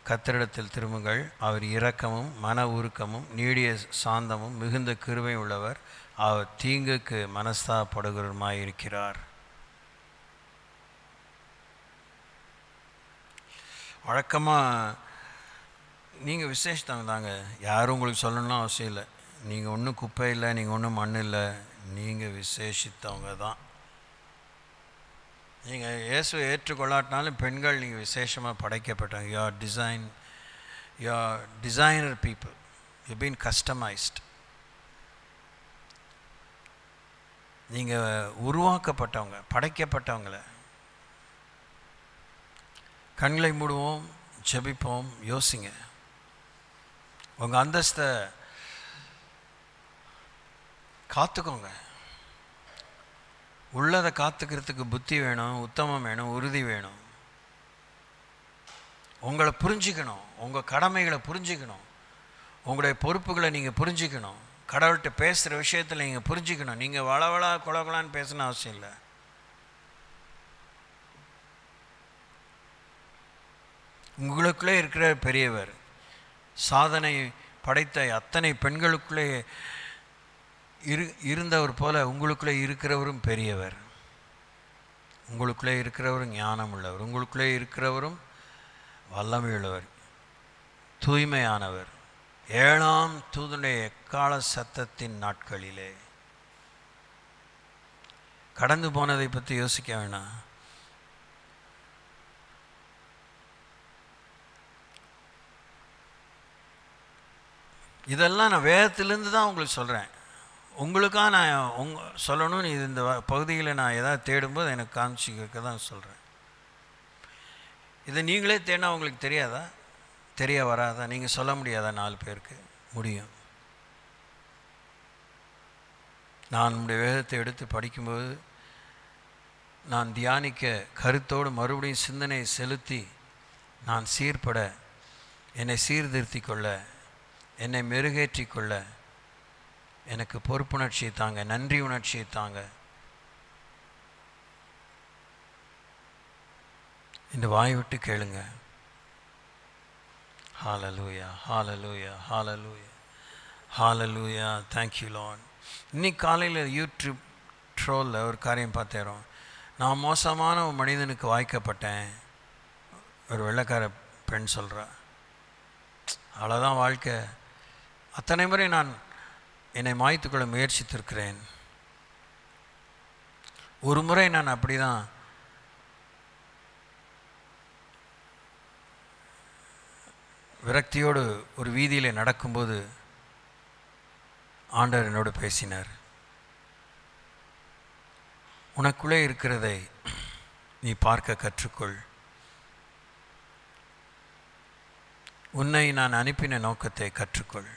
கர்த்தரிடத்தில் திரும்புங்கள். அவர் இரக்கமும் மன உருக்கமும் நீடிய சாந்தமும் மிகுந்த கிருபை உள்ளவர். அவர் தீங்குக்கு மனஸ்தாபப்படுகிறவருமாயிருக்கிறார். வழக்கமாக நீங்கள் விசேஷத்தவங்க தாங்க, யாரும் உங்களுக்கு சொல்லணும்னு அவசியம் இல்லை. நீங்கள் ஒன்றும் குப்பை இல்லை, நீங்கள் ஒன்றும் மண் இல்லை, நீங்கள் விசேஷித்தவங்க தான். நீங்கள் இயேசுவை ஏற்றுக்கொள்ளாட்டினாலும் பெண்கள் நீங்கள் விசேஷமாக படைக்கப்பட்டாங்க. You are designer people, you been customised. நீங்கள் உருவாக்கப்பட்டவங்க, படைக்கப்பட்டவங்கள. கண்களை மூடுவோம், ஜெபிப்போம், யோசிங்க. உங்கள் அந்தஸ்தை காத்துக்கோங்க. உள்ளதை காத்துக்கிறதுக்கு புத்தி வேணும், உத்தமம் வேணும், உறுதி வேணும். உங்களை புரிஞ்சிக்கணும், உங்கள் கடமைகளை புரிஞ்சிக்கணும், உங்களுடைய பொறுப்புகளை நீங்கள் புரிஞ்சிக்கணும். கடவுள்கிட்ட பேசுகிற விஷயத்தில் நீங்கள் புரிஞ்சிக்கணும். நீங்கள் வளவளா குலகுலான்னு பேசணும்னு அவசியம் இல்லை. உங்களுக்குள்ளே இருக்கிற பெரியவர். சாதனை படைத்த அத்தனை பெண்களுக்குள்ளே இருந்தவர் போல உங்களுக்குள்ளே இருக்கிறவரும் பெரியவர். உங்களுக்குள்ளே இருக்கிறவரும் ஞானம் உள்ளவர். உங்களுக்குள்ளே இருக்கிறவரும் வல்லமையுள்ளவர், தூய்மையானவர். 7ஆம் தூதனுடைய எக்கால சத்தத்தின் நாட்களிலே கடந்து போனதை பற்றி யோசிக்க வேணாம். இதெல்லாம் நான் வேதத்திலேருந்து தான் உங்களுக்கு சொல்கிறேன். உங்களுக்காக நான் சொல்லணும்னு இந்த பகுதியில் நான் எதாவது தேடும்போது எனக்கு காமிச்சிக்க தான் சொல்கிறேன். இதை நீங்களே தேடினா உங்களுக்கு தெரியாதா? தெரிய வராதா? நீங்கள் சொல்ல முடியாதா? 4 பேருக்கு முடியும். நான் நம்முடைய வேதத்தை எடுத்து படிக்கும்போது நான் தியானிக்க கருத்தோடு மறுபடியும் சிந்தனை செலுத்தி நான் சீர்பட, என்னை சீர்திருத்தி கொள்ள, என்னை மெருகேற்றி கொள்ள எனக்கு பொறுப்புணர்ச்சியை தாங்க, நன்றி உணர்ச்சியை தாங்க. இந்த வாய் விட்டு கேளுங்க. ஹalleluya, hallelujah, hallelujah, hallelujah. Thank you Lord. இன்னைக்கு காலையில் யூடியூப் ட்ரோலில் ஒரு காரியம் பார்த்தேன். நான் மோசமான ஒரு மனிதனுக்கு வாய்க்கப்பட்டேன், ஒரு வெள்ளைக்கார பெண் சொல்கிறா. அவ்வளோதான் வாழ்க்கை. அத்தனை முறை நான் என்னை மாய்த்துக்கொள்ள முயற்சித்திருக்கிறேன். ஒரு முறை நான் அப்படி தான் விரக்தியோடு ஒரு வீதியில் நடக்கும்போது ஆண்டவர் என்னோடு பேசினார். உனக்குள்ளே இருக்கிறதை நீ பார்க்க கற்றுக்கொள். உன்னை நான் அனுப்பின நோக்கத்தை கற்றுக்கொள்.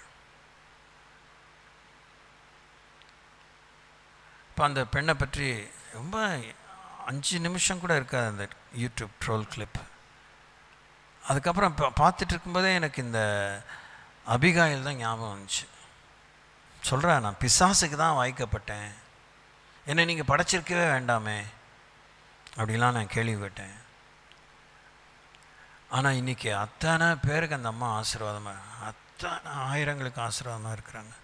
இப்போ அந்த பெண்ணை பற்றி ரொம்ப 5 நிமிஷம் கூட இருக்காது அந்த யூடியூப் ட்ரோல் கிளிப். அதுக்கப்புறம் இப்போ பார்த்துட்டு இருக்கும்போதே எனக்கு இந்த அபிகாயில் தான் ஞாபகம் வந்துச்சு. சொல்கிறேன், நான் பிசாசுக்கு தான் வாய்க்கப்பட்டேன், என்னை நீங்கள் படைச்சிருக்கவே வேண்டாமே அப்படிலாம் நான் கேள்விப்பட்டேன். ஆனால் இன்றைக்கி அத்தனை பேருக்கு அந்த அம்மா ஆசீர்வாதமாக, அத்தனை ஆயிரங்களுக்கு ஆசீர்வாதமாக இருக்கிறாங்க.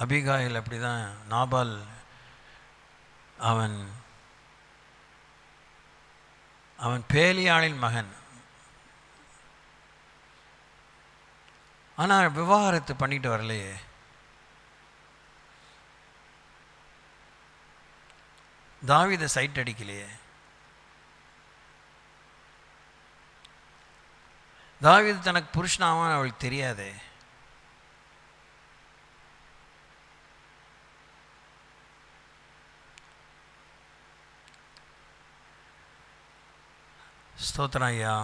அபிகாயில் அப்படி தான். நாபால் அவன் பேலியாளின் மகன். ஆனால் விவாகரத்து பண்ணிட்டு வரலையே. தாவீதை சைட் அடிக்கலையே. தாவீது தனக்கு புருஷனாவான் அவளுக்கு தெரியாதே. ஸ்தோத்திரம் ஐயா.